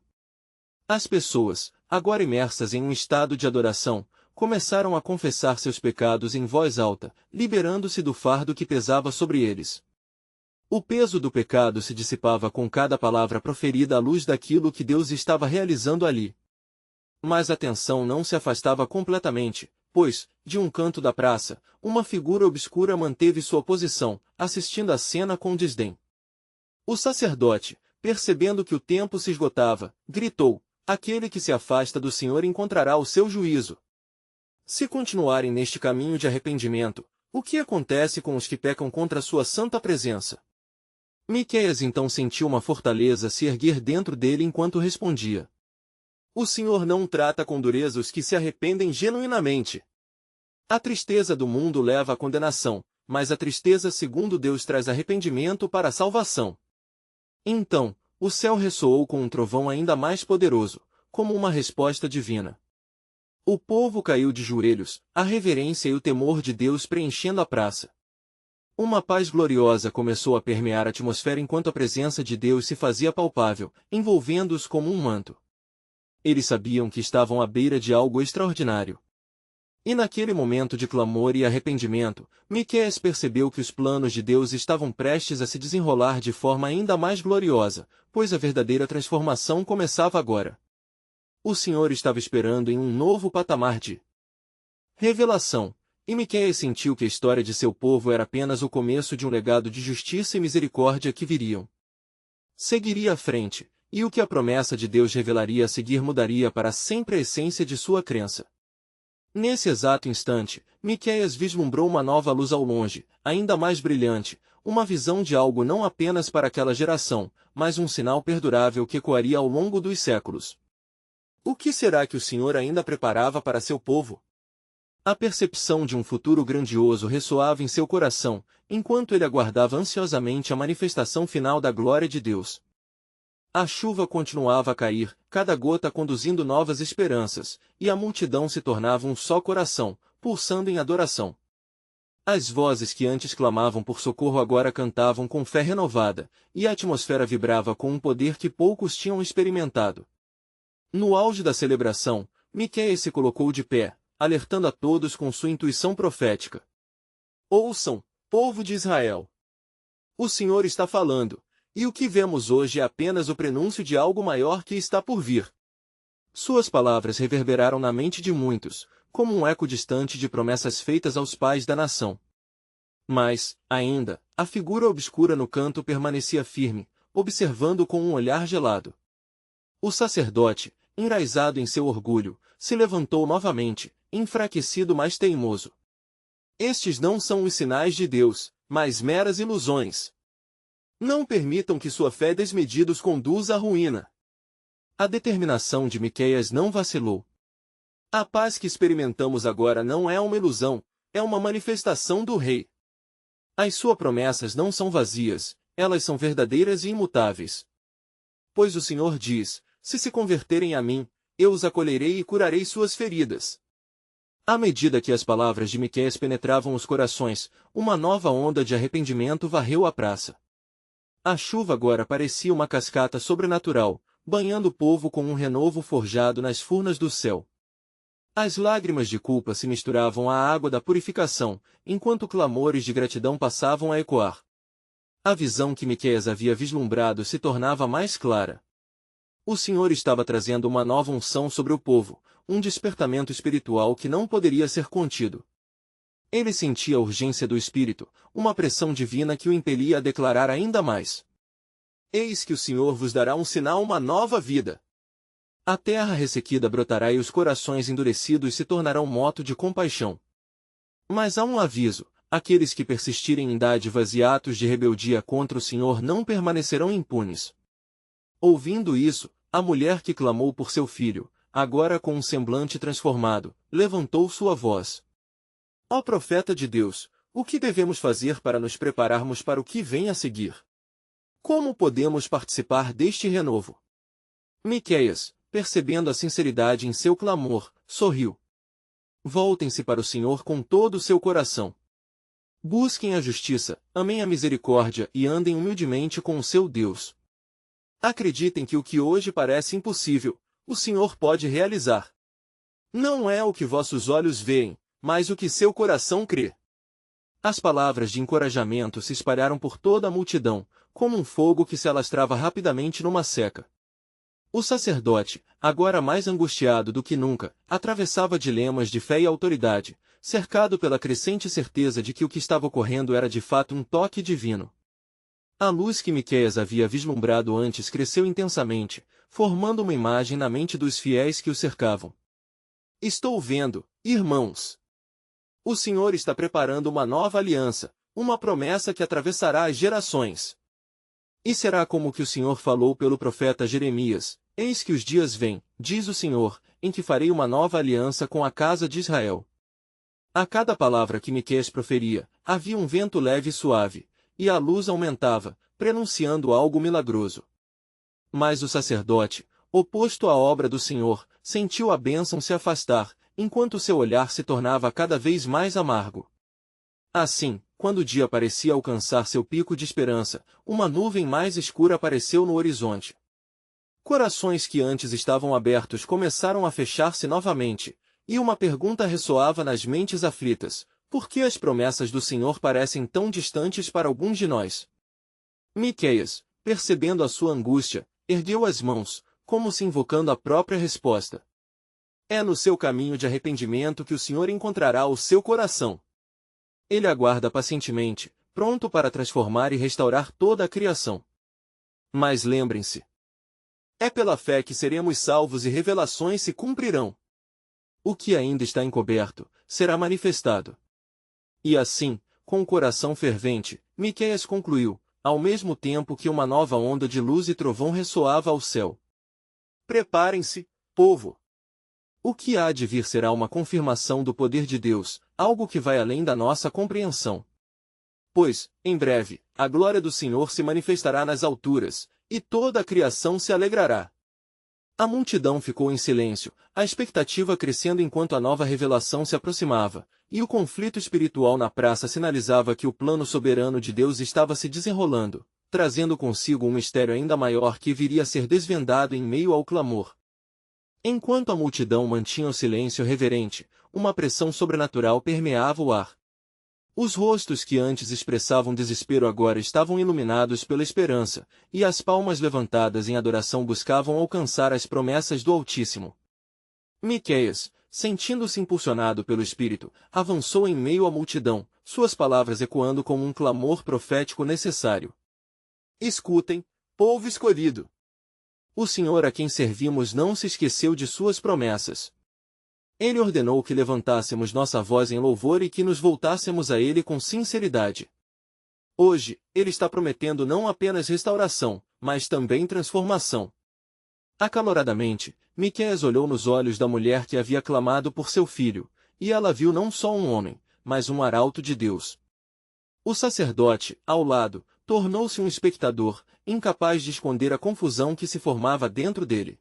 As pessoas, agora imersas em um estado de adoração, começaram a confessar seus pecados em voz alta, liberando-se do fardo que pesava sobre eles. O peso do pecado se dissipava com cada palavra proferida à luz daquilo que Deus estava realizando ali. Mas a tensão não se afastava completamente, pois, de um canto da praça, uma figura obscura manteve sua posição, assistindo à cena com desdém. O sacerdote, percebendo que o tempo se esgotava, gritou: aquele que se afasta do Senhor encontrará o seu juízo. Se continuarem neste caminho de arrependimento, o que acontece com os que pecam contra sua santa presença? Miqueias então sentiu uma fortaleza se erguer dentro dele enquanto respondia. O Senhor não trata com dureza os que se arrependem genuinamente. A tristeza do mundo leva à condenação, mas a tristeza segundo Deus traz arrependimento para a salvação. Então, o céu ressoou com um trovão ainda mais poderoso, como uma resposta divina. O povo caiu de joelhos, a reverência e o temor de Deus preenchendo a praça. Uma paz gloriosa começou a permear a atmosfera enquanto a presença de Deus se fazia palpável, envolvendo-os como um manto. Eles sabiam que estavam à beira de algo extraordinário. E naquele momento de clamor e arrependimento, Miqueias percebeu que os planos de Deus estavam prestes a se desenrolar de forma ainda mais gloriosa, pois a verdadeira transformação começava agora. O Senhor estava esperando em um novo patamar de revelação, e Miqueias sentiu que a história de seu povo era apenas o começo de um legado de justiça e misericórdia que viriam. Seguiria à frente, e o que a promessa de Deus revelaria a seguir mudaria para sempre a essência de sua crença. Nesse exato instante, Miqueias vislumbrou uma nova luz ao longe, ainda mais brilhante, uma visão de algo não apenas para aquela geração, mas um sinal perdurável que ecoaria ao longo dos séculos. O que será que o Senhor ainda preparava para seu povo? A percepção de um futuro grandioso ressoava em seu coração, enquanto ele aguardava ansiosamente a manifestação final da glória de Deus. A chuva continuava a cair, cada gota conduzindo novas esperanças, e a multidão se tornava um só coração, pulsando em adoração. As vozes que antes clamavam por socorro agora cantavam com fé renovada, e a atmosfera vibrava com um poder que poucos tinham experimentado. No auge da celebração, Miqueias se colocou de pé, alertando a todos com sua intuição profética. Ouçam, povo de Israel! O Senhor está falando. E o que vemos hoje é apenas o prenúncio de algo maior que está por vir. Suas palavras reverberaram na mente de muitos, como um eco distante de promessas feitas aos pais da nação. Mas, ainda, a figura obscura no canto permanecia firme, observando com um olhar gelado. O sacerdote, enraizado em seu orgulho, se levantou novamente, enfraquecido mas teimoso. Estes não são os sinais de Deus, mas meras ilusões. Não permitam que sua fé desmedida os conduza à ruína. A determinação de Miqueias não vacilou. A paz que experimentamos agora não é uma ilusão, é uma manifestação do Rei. As suas promessas não são vazias, elas são verdadeiras e imutáveis. Pois o Senhor diz, se converterem a mim, eu os acolherei e curarei suas feridas. À medida que as palavras de Miqueias penetravam os corações, uma nova onda de arrependimento varreu a praça. A chuva agora parecia uma cascata sobrenatural, banhando o povo com um renovo forjado nas furnas do céu. As lágrimas de culpa se misturavam à água da purificação, enquanto clamores de gratidão passavam a ecoar. A visão que Miqueias havia vislumbrado se tornava mais clara. O Senhor estava trazendo uma nova unção sobre o povo, um despertamento espiritual que não poderia ser contido. Ele sentia a urgência do Espírito, uma pressão divina que o impelia a declarar ainda mais. Eis que o Senhor vos dará um sinal, uma nova vida. A terra ressequida brotará e os corações endurecidos se tornarão moto de compaixão. Mas há um aviso, aqueles que persistirem em dádivas e atos de rebeldia contra o Senhor não permanecerão impunes. Ouvindo isso, a mulher que clamou por seu filho, agora com um semblante transformado, levantou sua voz. Ó profeta de Deus, o que devemos fazer para nos prepararmos para o que vem a seguir? Como podemos participar deste renovo? Miqueias, percebendo a sinceridade em seu clamor, sorriu. Voltem-se para o Senhor com todo o seu coração. Busquem a justiça, amem a misericórdia e andem humildemente com o seu Deus. Acreditem que o que hoje parece impossível, o Senhor pode realizar. Não é o que vossos olhos veem, mas o que seu coração crê. As palavras de encorajamento se espalharam por toda a multidão, como um fogo que se alastrava rapidamente numa seca. O sacerdote, agora mais angustiado do que nunca, atravessava dilemas de fé e autoridade, cercado pela crescente certeza de que o que estava ocorrendo era de fato um toque divino. A luz que Miqueias havia vislumbrado antes cresceu intensamente, formando uma imagem na mente dos fiéis que o cercavam. Estou vendo, irmãos. O Senhor está preparando uma nova aliança, uma promessa que atravessará as gerações. E será como o que o Senhor falou pelo profeta Jeremias: eis que os dias vêm, diz o Senhor, em que farei uma nova aliança com a casa de Israel. A cada palavra que Miqueias proferia, havia um vento leve e suave, e a luz aumentava, prenunciando algo milagroso. Mas o sacerdote, oposto à obra do Senhor, sentiu a bênção se afastar, enquanto seu olhar se tornava cada vez mais amargo. Assim, quando o dia parecia alcançar seu pico de esperança, uma nuvem mais escura apareceu no horizonte. Corações que antes estavam abertos começaram a fechar-se novamente, e uma pergunta ressoava nas mentes aflitas: por que as promessas do Senhor parecem tão distantes para alguns de nós? Miqueias, percebendo a sua angústia, ergueu as mãos, como se invocando a própria resposta. É no seu caminho de arrependimento que o Senhor encontrará o seu coração. Ele aguarda pacientemente, pronto para transformar e restaurar toda a criação. Mas lembrem-se, é pela fé que seremos salvos e revelações se cumprirão. O que ainda está encoberto, será manifestado. E assim, com o coração fervente, Miqueias concluiu, ao mesmo tempo que uma nova onda de luz e trovão ressoava ao céu. Preparem-se, povo! O que há de vir será uma confirmação do poder de Deus, algo que vai além da nossa compreensão. Pois, em breve, a glória do Senhor se manifestará nas alturas, e toda a criação se alegrará. A multidão ficou em silêncio, a expectativa crescendo enquanto a nova revelação se aproximava, e o conflito espiritual na praça sinalizava que o plano soberano de Deus estava se desenrolando, trazendo consigo um mistério ainda maior que viria a ser desvendado em meio ao clamor. Enquanto a multidão mantinha o silêncio reverente, uma pressão sobrenatural permeava o ar. Os rostos que antes expressavam desespero agora estavam iluminados pela esperança, e as palmas levantadas em adoração buscavam alcançar as promessas do Altíssimo. Miqueias, sentindo-se impulsionado pelo Espírito, avançou em meio à multidão, suas palavras ecoando como um clamor profético necessário. Escutem, povo escolhido! O Senhor a quem servimos não se esqueceu de suas promessas. Ele ordenou que levantássemos nossa voz em louvor e que nos voltássemos a Ele com sinceridade. Hoje, Ele está prometendo não apenas restauração, mas também transformação. Acaloradamente, Miqueias olhou nos olhos da mulher que havia clamado por seu filho, e ela viu não só um homem, mas um arauto de Deus. O sacerdote, ao lado, tornou-se um espectador, incapaz de esconder a confusão que se formava dentro dele.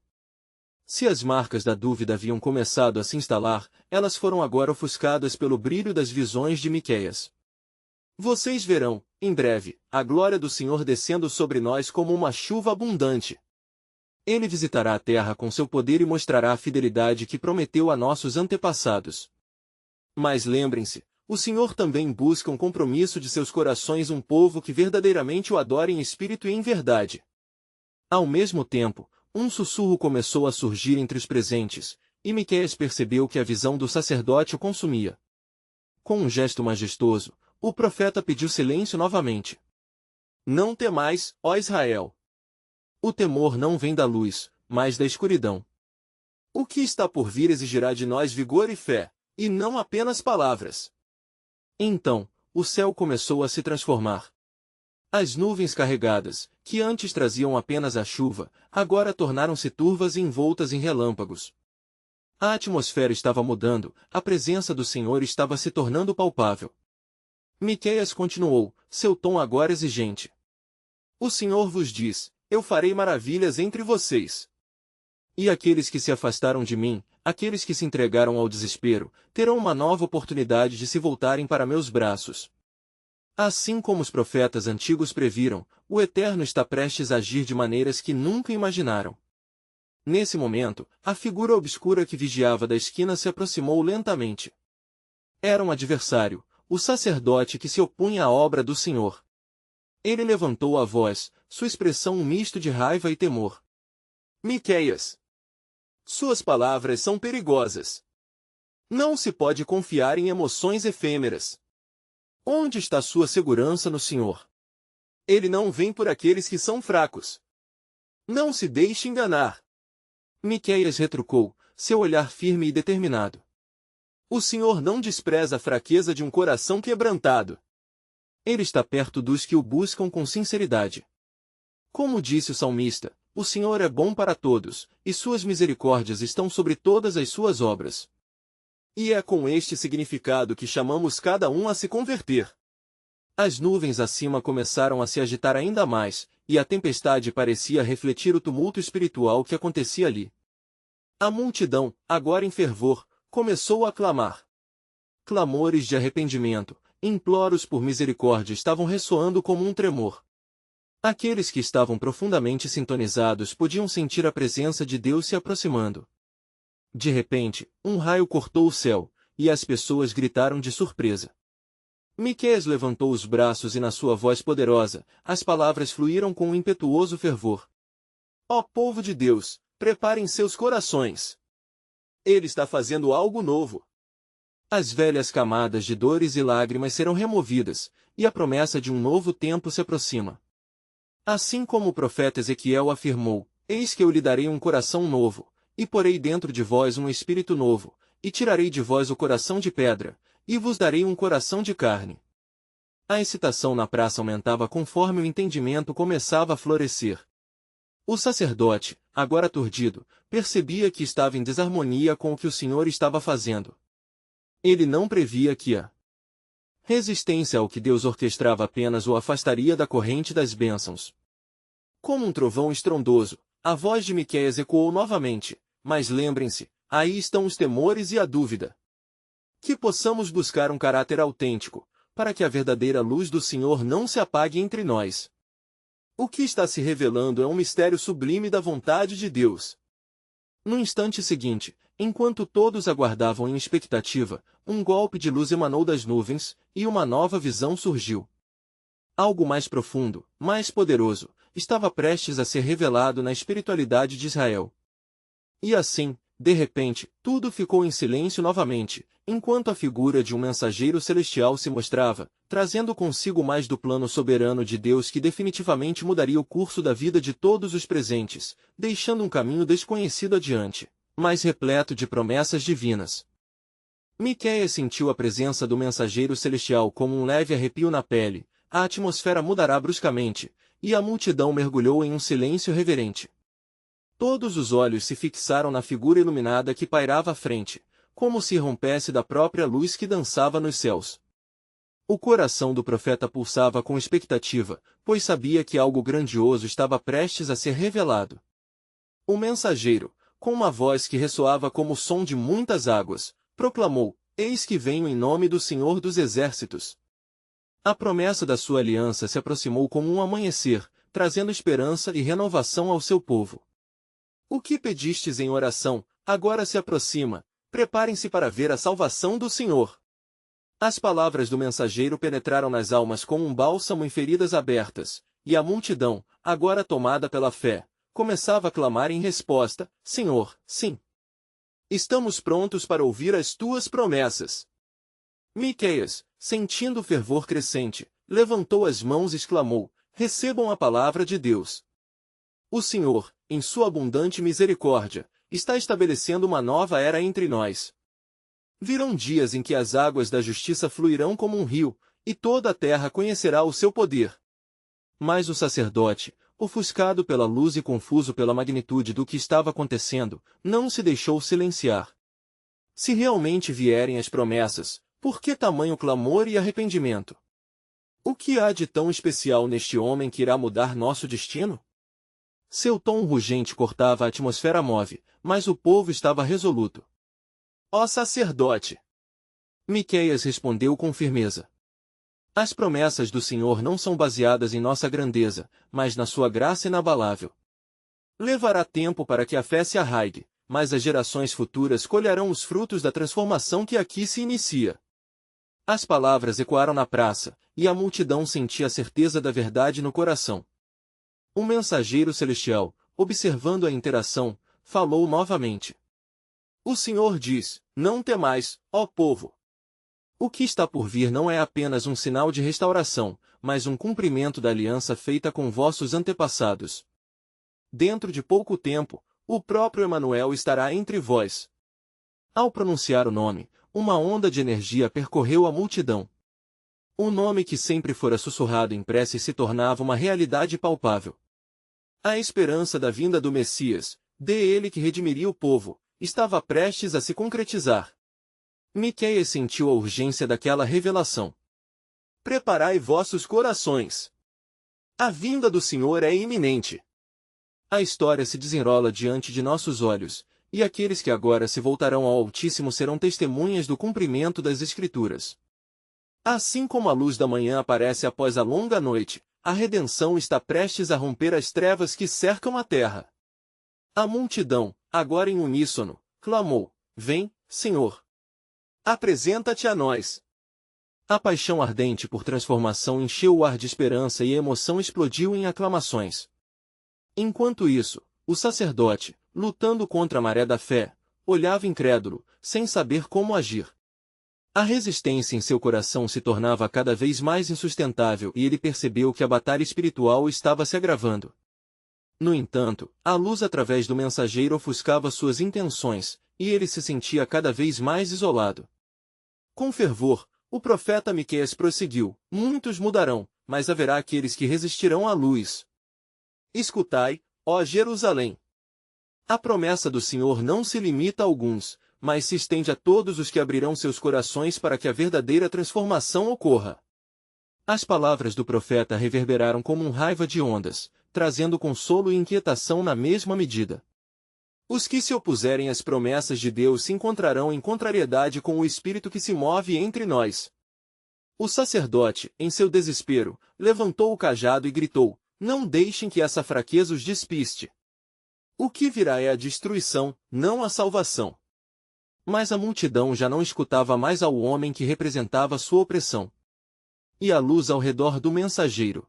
Se as marcas da dúvida haviam começado a se instalar, elas foram agora ofuscadas pelo brilho das visões de Miqueias. Vocês verão, em breve, a glória do Senhor descendo sobre nós como uma chuva abundante. Ele visitará a terra com seu poder e mostrará a fidelidade que prometeu a nossos antepassados. Mas lembrem-se, o Senhor também busca um compromisso de seus corações, um povo que verdadeiramente o adore em espírito e em verdade. Ao mesmo tempo, um sussurro começou a surgir entre os presentes, e Miqueias percebeu que a visão do sacerdote o consumia. Com um gesto majestoso, o profeta pediu silêncio novamente. Não temais, ó Israel! O temor não vem da luz, mas da escuridão. O que está por vir exigirá de nós vigor e fé, e não apenas palavras. Então, o céu começou a se transformar. As nuvens carregadas, que antes traziam apenas a chuva, agora tornaram-se turvas e envoltas em relâmpagos. A atmosfera estava mudando, a presença do Senhor estava se tornando palpável. Miqueias continuou, seu tom agora exigente. O Senhor vos diz, eu farei maravilhas entre vocês. E aqueles que se afastaram de mim, aqueles que se entregaram ao desespero, terão uma nova oportunidade de se voltarem para meus braços. Assim como os profetas antigos previram, o Eterno está prestes a agir de maneiras que nunca imaginaram. Nesse momento, a figura obscura que vigiava da esquina se aproximou lentamente. Era um adversário, o sacerdote que se opunha à obra do Senhor. Ele levantou a voz, sua expressão um misto de raiva e temor. Miqueias! Suas palavras são perigosas. Não se pode confiar em emoções efêmeras. Onde está sua segurança no Senhor? Ele não vem por aqueles que são fracos. Não se deixe enganar. Miqueias retrucou, seu olhar firme e determinado. O Senhor não despreza a fraqueza de um coração quebrantado. Ele está perto dos que o buscam com sinceridade. Como disse o salmista, o Senhor é bom para todos, e suas misericórdias estão sobre todas as suas obras. E é com este significado que chamamos cada um a se converter. As nuvens acima começaram a se agitar ainda mais, e a tempestade parecia refletir o tumulto espiritual que acontecia ali. A multidão, agora em fervor, começou a clamar. Clamores de arrependimento, imploros por misericórdia estavam ressoando como um tremor. Aqueles que estavam profundamente sintonizados podiam sentir a presença de Deus se aproximando. De repente, um raio cortou o céu, e as pessoas gritaram de surpresa. Miqueias levantou os braços e na sua voz poderosa, as palavras fluíram com um impetuoso fervor. Ó povo de Deus, preparem seus corações. Ele está fazendo algo novo. As velhas camadas de dores e lágrimas serão removidas, e a promessa de um novo tempo se aproxima. Assim como o profeta Ezequiel afirmou, eis que eu lhe darei um coração novo, e porei dentro de vós um espírito novo, e tirarei de vós o coração de pedra, e vos darei um coração de carne. A excitação na praça aumentava conforme o entendimento começava a florescer. O sacerdote, agora aturdido, percebia que estava em desarmonia com o que o Senhor estava fazendo. Ele não previa que a resistência ao que Deus orquestrava apenas o afastaria da corrente das bênçãos. Como um trovão estrondoso, a voz de Miqueias ecoou novamente, mas lembrem-se, aí estão os temores e a dúvida. Que possamos buscar um caráter autêntico, para que a verdadeira luz do Senhor não se apague entre nós. O que está se revelando é um mistério sublime da vontade de Deus. No instante seguinte, enquanto todos aguardavam em expectativa, um golpe de luz emanou das nuvens, e uma nova visão surgiu. Algo mais profundo, mais poderoso, estava prestes a ser revelado na espiritualidade de Israel. E assim, de repente, tudo ficou em silêncio novamente, enquanto a figura de um mensageiro celestial se mostrava, trazendo consigo mais do plano soberano de Deus que definitivamente mudaria o curso da vida de todos os presentes, deixando um caminho desconhecido adiante, mas repleto de promessas divinas. Miqueias sentiu a presença do mensageiro celestial como um leve arrepio na pele, a atmosfera mudará bruscamente, e a multidão mergulhou em um silêncio reverente. Todos os olhos se fixaram na figura iluminada que pairava à frente, como se rompesse da própria luz que dançava nos céus. O coração do profeta pulsava com expectativa, pois sabia que algo grandioso estava prestes a ser revelado. O mensageiro, com uma voz que ressoava como o som de muitas águas, proclamou: Eis que venho em nome do Senhor dos Exércitos. A promessa da sua aliança se aproximou como um amanhecer, trazendo esperança e renovação ao seu povo. O que pedistes em oração, agora se aproxima, preparem-se para ver a salvação do Senhor. As palavras do mensageiro penetraram nas almas como um bálsamo em feridas abertas, e a multidão, agora tomada pela fé, começava a clamar em resposta: Senhor, sim. Estamos prontos para ouvir as tuas promessas. Miqueias, sentindo o fervor crescente, levantou as mãos e exclamou: Recebam a palavra de Deus. O Senhor, em sua abundante misericórdia, está estabelecendo uma nova era entre nós. Virão dias em que as águas da justiça fluirão como um rio, e toda a terra conhecerá o seu poder. Mas o sacerdote, ofuscado pela luz e confuso pela magnitude do que estava acontecendo, não se deixou silenciar. Se realmente vierem as promessas, por que tamanho clamor e arrependimento? O que há de tão especial neste homem que irá mudar nosso destino? Seu tom rugente cortava a atmosfera move, mas o povo estava resoluto. Ó sacerdote! Miqueias respondeu com firmeza. As promessas do Senhor não são baseadas em nossa grandeza, mas na sua graça inabalável. Levará tempo para que a fé se arraigue, mas as gerações futuras colherão os frutos da transformação que aqui se inicia. As palavras ecoaram na praça, e a multidão sentia a certeza da verdade no coração. O mensageiro celestial, observando a interação, falou novamente. O Senhor diz: Não temais, ó povo. O que está por vir não é apenas um sinal de restauração, mas um cumprimento da aliança feita com vossos antepassados. Dentro de pouco tempo, o próprio Emanuel estará entre vós. Ao pronunciar o nome, uma onda de energia percorreu a multidão. O nome que sempre fora sussurrado em prece se tornava uma realidade palpável. A esperança da vinda do Messias, ele que redimiria o povo, estava prestes a se concretizar. Miqueias sentiu a urgência daquela revelação. Preparai vossos corações. A vinda do Senhor é iminente. A história se desenrola diante de nossos olhos, e aqueles que agora se voltarão ao Altíssimo serão testemunhas do cumprimento das Escrituras. Assim como a luz da manhã aparece após a longa noite, a redenção está prestes a romper as trevas que cercam a terra. A multidão, agora em uníssono, clamou: Vem, Senhor! Apresenta-te a nós! A paixão ardente por transformação encheu o ar de esperança e a emoção explodiu em aclamações. Enquanto isso, o sacerdote, lutando contra a maré da fé, olhava incrédulo, sem saber como agir. A resistência em seu coração se tornava cada vez mais insustentável e ele percebeu que a batalha espiritual estava se agravando. No entanto, a luz através do mensageiro ofuscava suas intenções, e ele se sentia cada vez mais isolado. Com fervor, o profeta Miqueias prosseguiu: muitos mudarão, mas haverá aqueles que resistirão à luz. Escutai, ó Jerusalém! A promessa do Senhor não se limita a alguns, mas se estende a todos os que abrirão seus corações para que a verdadeira transformação ocorra. As palavras do profeta reverberaram como raiva de ondas, trazendo consolo e inquietação na mesma medida. Os que se opuserem às promessas de Deus se encontrarão em contrariedade com o Espírito que se move entre nós. O sacerdote, em seu desespero, levantou o cajado e gritou: não deixem que essa fraqueza os despiste. O que virá é a destruição, não a salvação. Mas a multidão já não escutava mais ao homem que representava sua opressão. E a luz ao redor do mensageiro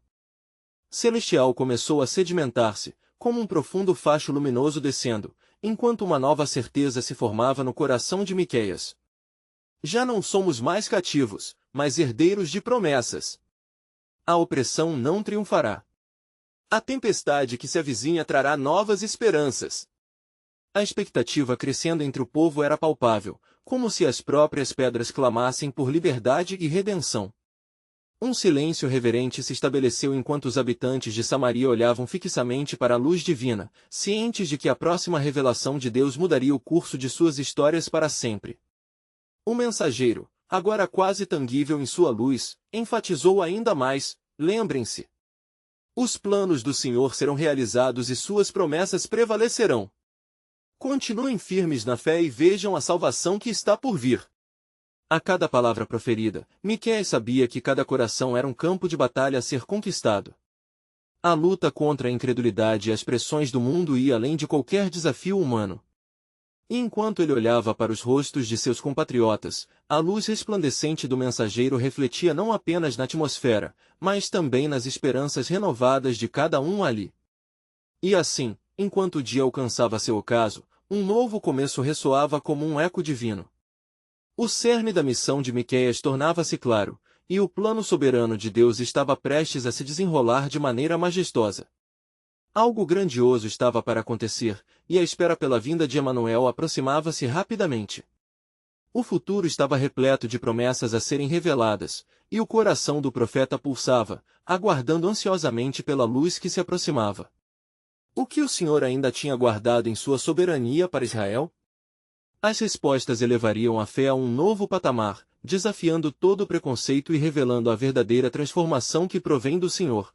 celestial começou a sedimentar-se, como um profundo facho luminoso descendo, enquanto uma nova certeza se formava no coração de Miqueias. Já não somos mais cativos, mas herdeiros de promessas. A opressão não triunfará. A tempestade que se avizinha trará novas esperanças. A expectativa crescendo entre o povo era palpável, como se as próprias pedras clamassem por liberdade e redenção. Um silêncio reverente se estabeleceu enquanto os habitantes de Samaria olhavam fixamente para a luz divina, cientes de que a próxima revelação de Deus mudaria o curso de suas histórias para sempre. O mensageiro, agora quase tangível em sua luz, enfatizou ainda mais: lembrem-se. Os planos do Senhor serão realizados e suas promessas prevalecerão. Continuem firmes na fé e vejam a salvação que está por vir. A cada palavra proferida, Miqueias sabia que cada coração era um campo de batalha a ser conquistado. A luta contra a incredulidade e as pressões do mundo ia além de qualquer desafio humano. E enquanto ele olhava para os rostos de seus compatriotas, a luz resplandecente do mensageiro refletia não apenas na atmosfera, mas também nas esperanças renovadas de cada um ali. E assim, enquanto o dia alcançava seu ocaso, um novo começo ressoava como um eco divino. O cerne da missão de Miqueias tornava-se claro, e o plano soberano de Deus estava prestes a se desenrolar de maneira majestosa. Algo grandioso estava para acontecer, e a espera pela vinda de Emanuel aproximava-se rapidamente. O futuro estava repleto de promessas a serem reveladas, e o coração do profeta pulsava, aguardando ansiosamente pela luz que se aproximava. O que o Senhor ainda tinha guardado em sua soberania para Israel? As respostas elevariam a fé a um novo patamar, desafiando todo o preconceito e revelando a verdadeira transformação que provém do Senhor.